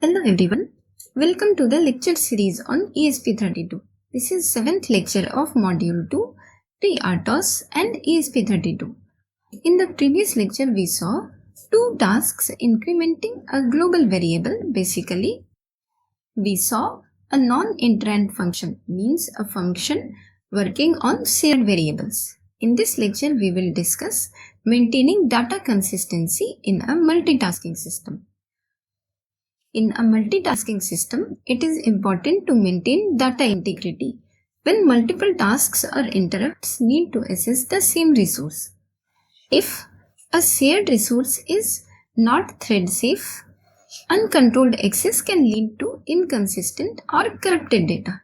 Hello everyone, welcome to the lecture series on ESP32. This is 7th lecture of Module 2, FreeRTOS and ESP32. In the previous lecture we saw two tasks incrementing a global variable. Basically, we saw a non-iterant function, means a function working on shared variables. In this lecture we will discuss maintaining data consistency in a multitasking system. In a multitasking system, it is important to maintain data integrity when multiple tasks or interrupts need to access the same resource. If a shared resource is not thread safe, uncontrolled access can lead to inconsistent or corrupted data.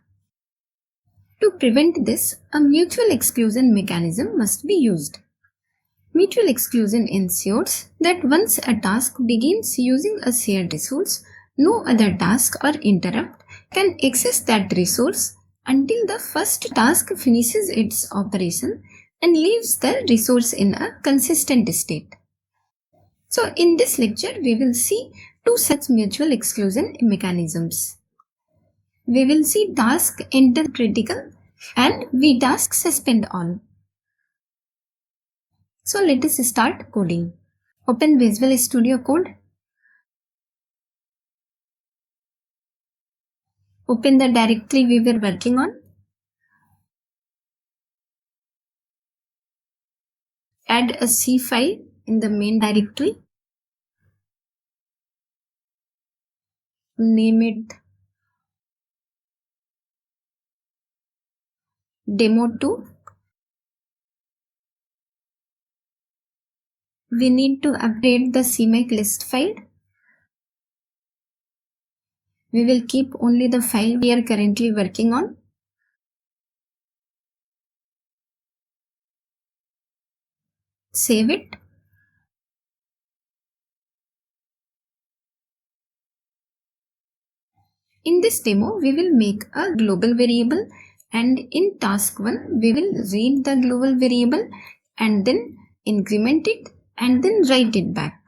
To prevent this, a mutual exclusion mechanism must be used. Mutual exclusion ensures that once a task begins using a shared resource, no other task or interrupt can access that resource until the first task finishes its operation and leaves the resource in a consistent state. So in this lecture, we will see two such mutual exclusion mechanisms. We will see task enter critical and vTaskSuspendAll. So let us start coding. Open Visual Studio Code. Open the directory we were working on. Add a C file in the main directory. Name it demo2. We need to update the CMake list file. We will keep only the file we are currently working on. Save it. In this demo, we will make a global variable, and in task 1, we will read the global variable and then increment it and then write it back.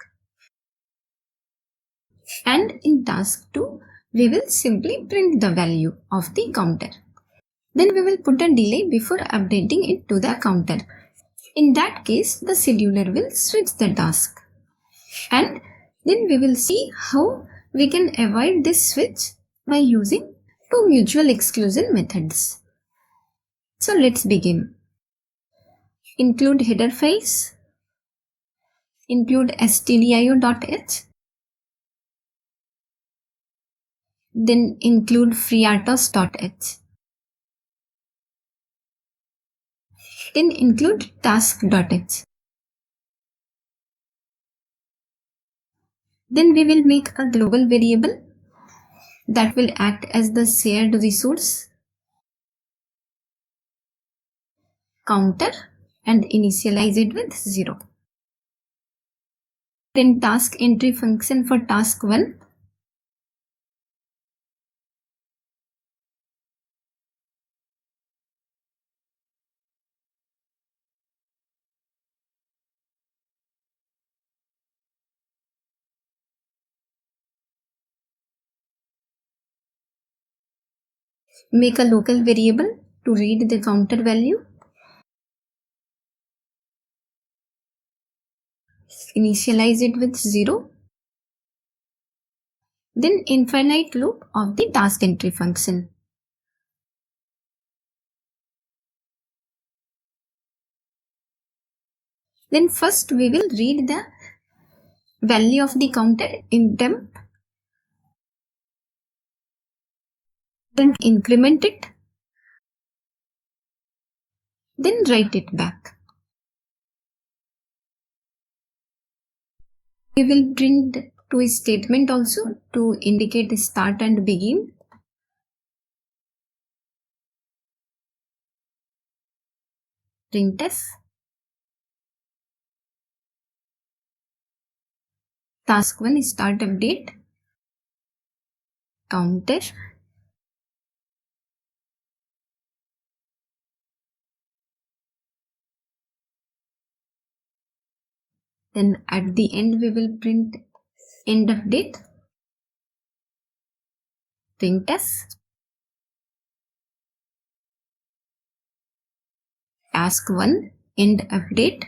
And in task 2, we will simply print the value of the counter. Then we will put a delay before updating it to the counter. In that case, the scheduler will switch the task. And then we will see how we can avoid this switch by using two mutual exclusion methods. So let's begin. Include header files. Include stdio.h. Then include FreeRTOS.h. Then include task.h. Then we will make a global variable that will act as the shared resource, counter, and initialize it with 0. Then task entry function for task 1. Make a local variable to read the counter value. Initialize it with 0. Then infinite loop of the task entry function. Then first we will read the value of the counter in temp. Then increment it. Then write it back. We will print to a statement also to indicate start and begin. Printf. Task 1 start update. Counter. Then at the end we will print end of date. print as task 1 end update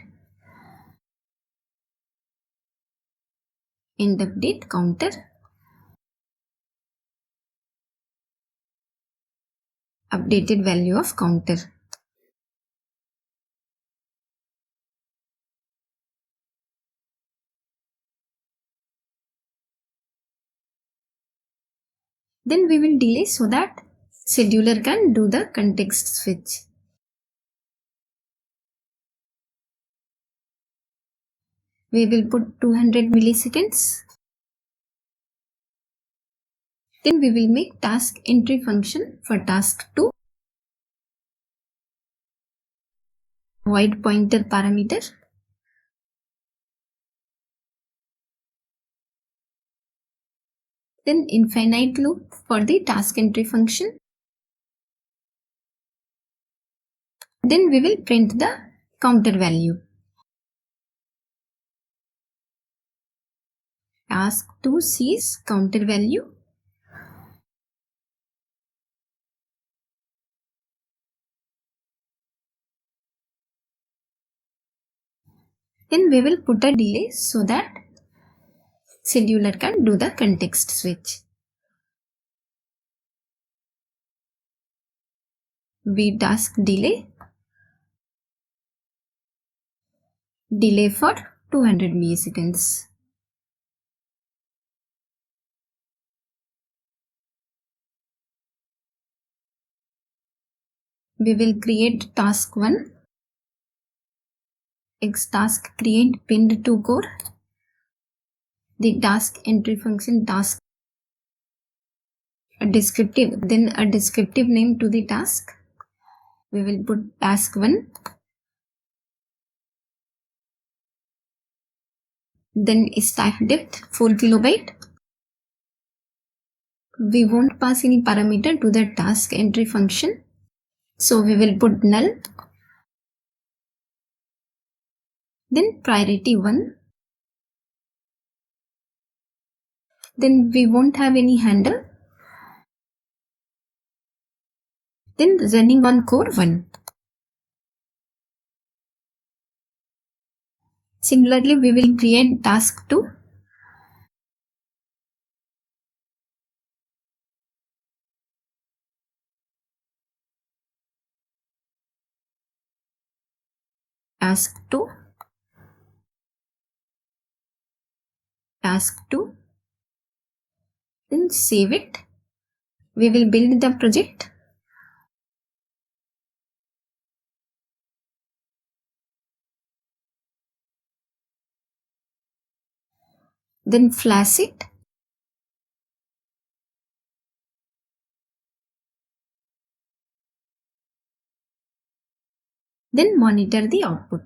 counter updated value of counter. Then we will delay so that scheduler can do the context switch. We will put 200 milliseconds. Then we will make task entry function for task 2. Void pointer parameter. Then infinite loop for the task entry function. Then we will print the counter value. Task 2 sees counter value. Then we will put a delay so that scheduler can do the context switch. vTaskDelay. Delay for 200 milliseconds. We will create task 1. xTaskCreate pinned to core. The task entry function task a descriptive name to the task. We will put task 1. Then stack depth 4 kilobyte. We won't pass any parameter to the task entry function, so we will put null. Then priority 1. Then we won't have any handle. Then running on core 1. Similarly, we will create task 2. Task 2. Task 2. Then save it. We will build the project. Then flash it. Then monitor the output.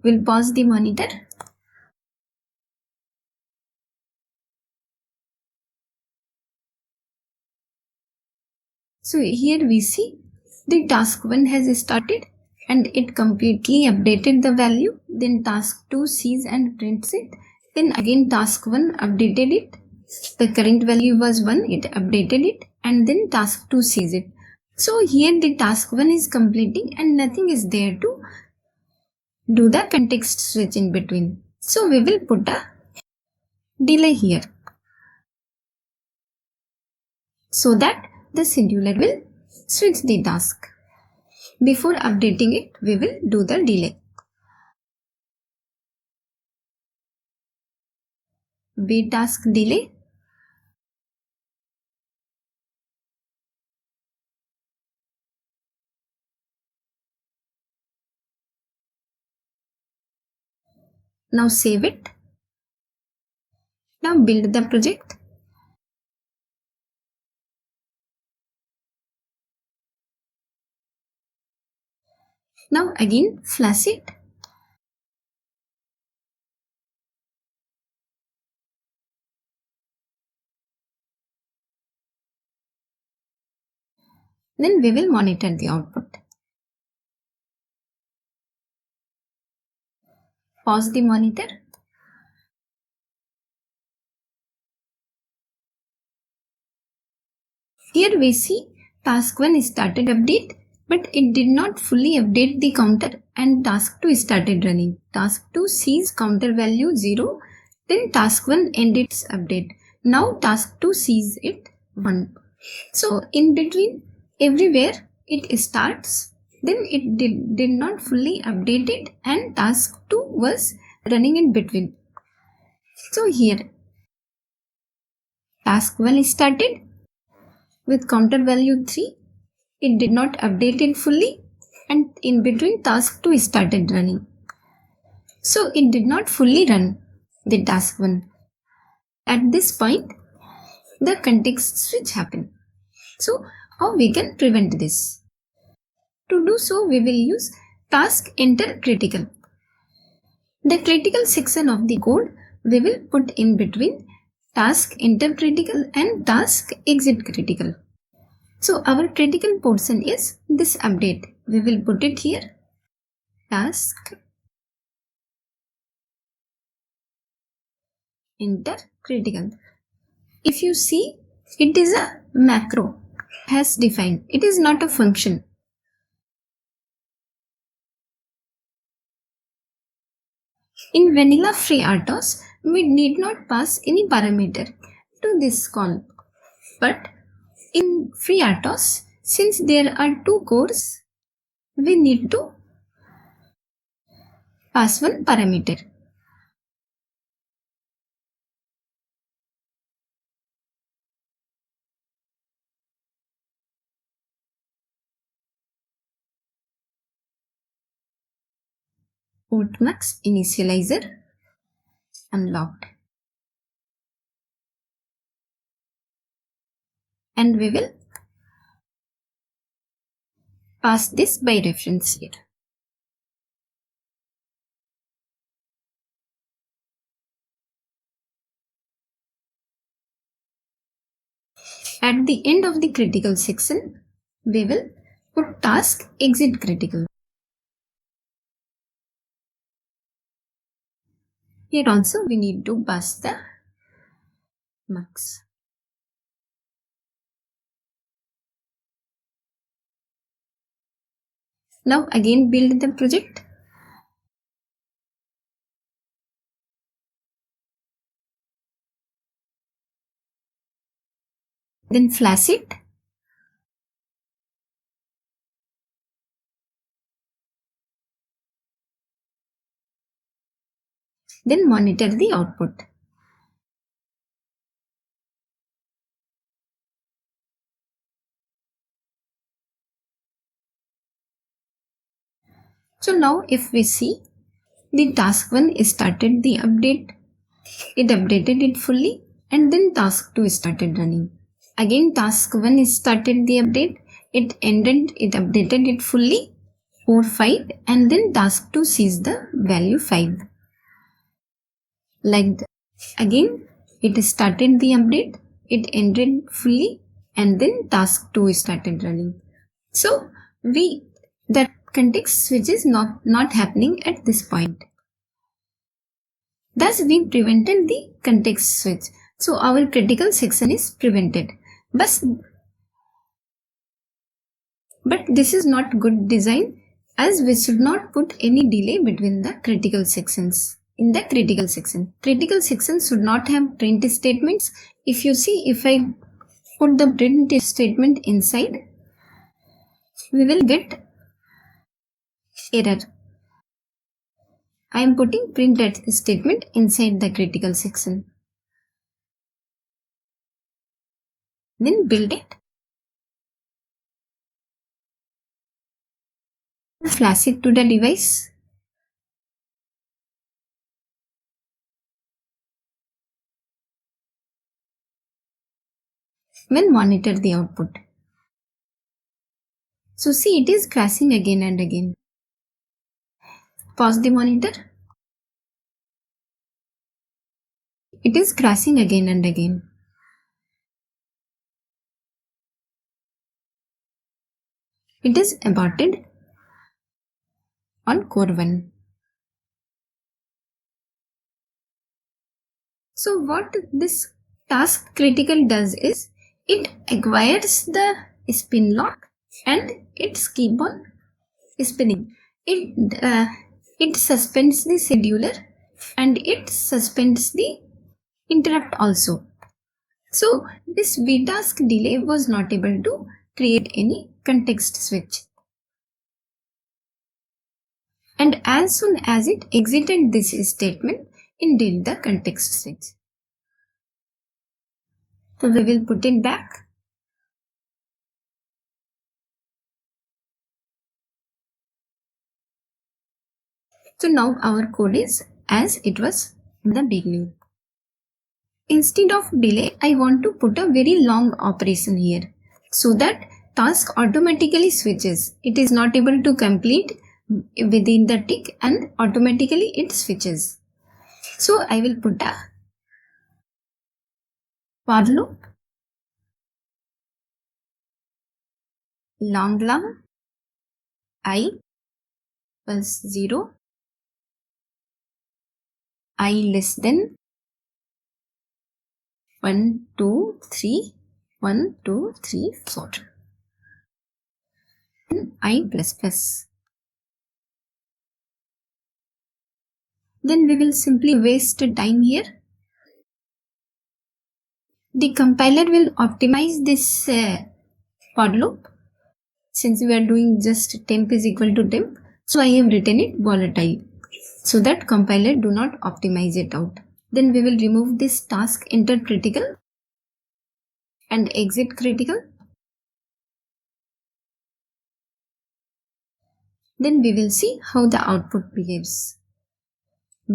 We'll pause the monitor. So here we see the task 1 has started and it completely updated the value. Then task 2 sees and prints it. Then again task 1 updated it. The current value was 1, it updated it, and then task 2 sees it. So here the task 1 is completing and nothing is there to do the context switch in between. So we will put a delay here so that the scheduler will switch the task. Before updating it, we will do the delay. vTaskDelay. Now save it. Now build the project. Now again flash it. Then we will monitor the output. Pause the monitor. Here we see task 1 started update, but it did not fully update the counter and task 2 started running. Task 2 sees counter value 0, then task 1 ended its update. Now task 2 sees it 1. So in between, everywhere it starts, then it did not fully update it and task 2 was running in between. So here task 1 started with counter value 3. It did not update it fully and in between task 2 started running. So it did not fully run the task 1. At this point, the context switch happened. So how we can prevent this? To do so, we will use task enter critical. The critical section of the code we will put in between task enter critical and task exit critical. So our critical portion is this update. We will put it here. Task enter critical. If you see, it is a macro has defined. It is not a function. In vanilla FreeRTOS, we need not pass any parameter to this call. But in FreeRTOS, since there are two cores, we need to pass one parameter. Portmax initializer unlocked. And we will pass this by reference here. At the end of the critical section, we will put task exit critical. Here also we need to pass the max. Now again build the project. Then flash it. Then monitor the output. So now if we see, the task 1 started the update, it updated it fully and then task 2 started running. Again task 1 started the update, it ended, it updated it fully, 4, 5 and then task 2 sees the value 5. Like that. Again it started the update, it ended fully and then task 2 started running. So that context switch is not happening at this point. Thus we prevented the context switch. So our critical section is prevented. But this is not good design, as we should not put any delay between the critical sections. In the critical section should not have print statements. If you see, if I put the print statement inside, we will get error. I am putting print statement inside the critical section. Then build it. Flash it to the device. Then monitor the output. So see, it is crashing again and again. Pause the monitor. It is crashing again and again. It is aborted on core 1. So what this task critical does is it acquires the spin lock and it's keep on spinning. It suspends the scheduler and it suspends the interrupt also. So this vTask delay was not able to create any context switch. And as soon as it exited this statement, it did the context switch. So we will put it back. So now our code is as it was in the beginning. Instead of delay, I want to put a very long operation here so that task automatically switches. It is not able to complete within the tick and automatically it switches. So I will put a for loop long I plus 0, I less than 1, 2, 3, 1, 2, 3, 4 and I plus plus. Then we will simply waste time here. The compiler will optimize this for loop. Since we are doing just temp is equal to temp, so I have written it volatile so that compiler do not optimize it out. Then we will remove this task enter critical and exit critical. Then we will see how the output behaves.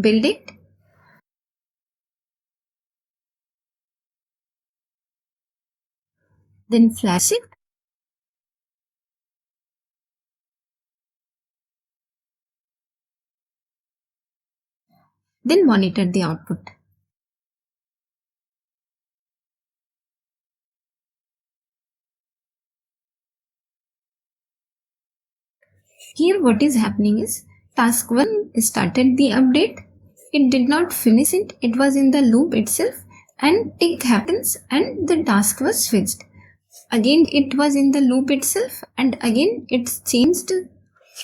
Build it. Then flash it. Then monitor the output. Here what is happening is task 1 started the update. It did not finish it. It was in the loop itself and tick happens and the task was switched. Again it was in the loop itself and again it's changed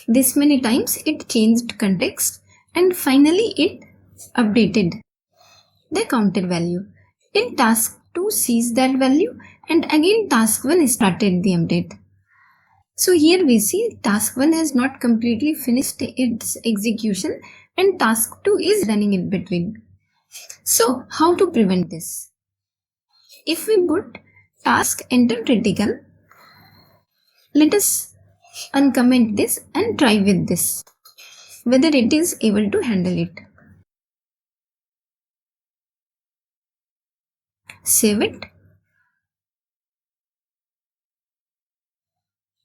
this many times. It changed context and finally it updated the counted value. Then task 2 sees that value and again task 1 started the update. So here we see task 1 has not completely finished its execution and task 2 is running in between. So how to prevent this? If we put task enter critical, let us uncomment this and try with this, whether it is able to handle it. Save it.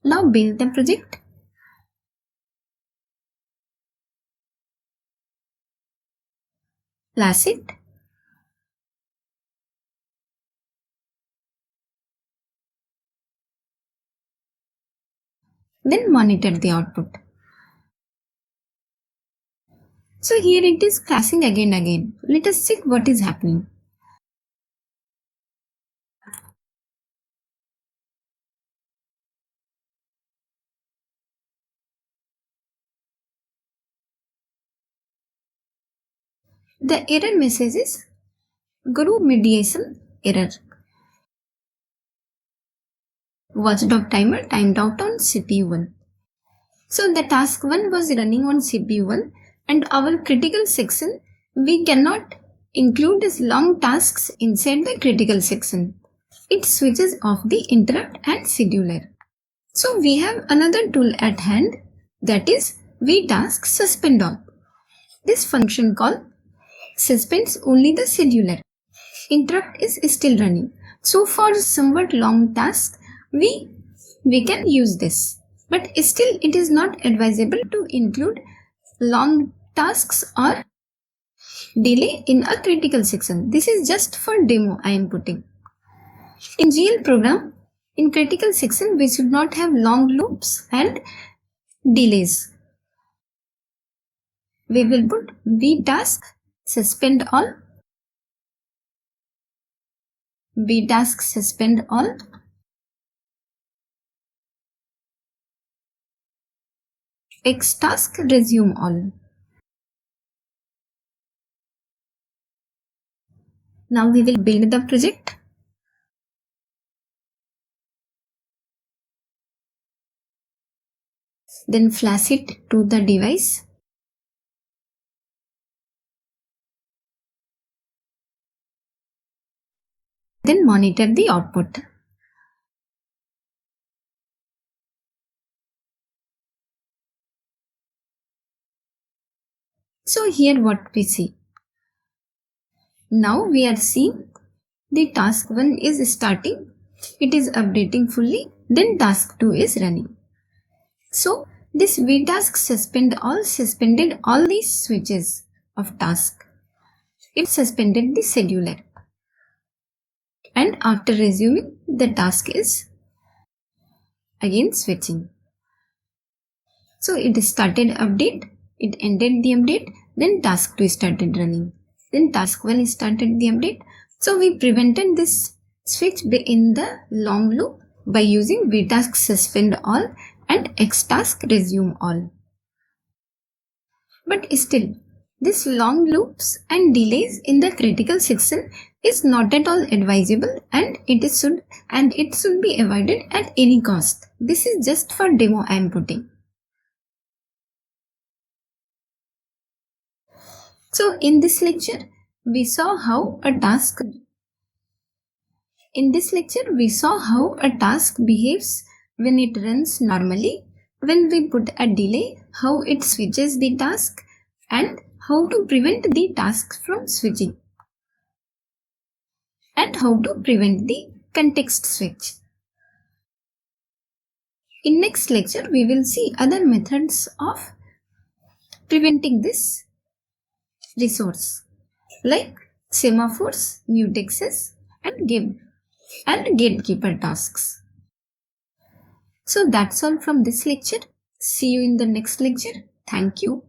Now build the project. Flash it. Then monitor the output. So here it is flashing again. Let us check what is happening. The error message is group mediation error. Watchdog timer timed out on CPU 1. So the task 1 was running on CPU 1 and our critical section, we cannot include these long tasks inside the critical section. It switches off the interrupt and scheduler. So we have another tool at hand, that is vTaskSuspendAll. This function call suspends only the scheduler. Interrupt is still running. So for somewhat long tasks, we can use this. But still it is not advisable to include long tasks or delay in a critical section. This is just for demo I am putting. In GL program, in critical section we should not have long loops and delays. We will put vTaskSuspendAll vTaskSuspendAll, xTaskResumeAll. Now we will build the project. Then flash it to the device. Then monitor the output. So here what we see. Now we are seeing the task 1 is starting. It is updating fully. Then task 2 is running. So this vTaskSuspendAll suspended all these switches of task. It suspended the scheduler. And after resuming, the task is again switching. So it started update, it ended the update, then task 2 started running. Then task 1 started the update. So we prevented this switch in the long loop by using vTaskSuspendAll and xTaskResumeAll. But still, this long loops and delays in the critical section is not at all advisable, and it should be avoided at any cost. This is just for demo I am putting. So in this lecture we saw how a task behaves when it runs normally, when we put a delay, how it switches the task, and how to prevent the tasks from switching, and how to prevent the context switch. In next lecture we will see other methods of preventing this resource like semaphores, mutexes, and gatekeeper tasks. So that's all from this lecture. See you in the next lecture. Thank you.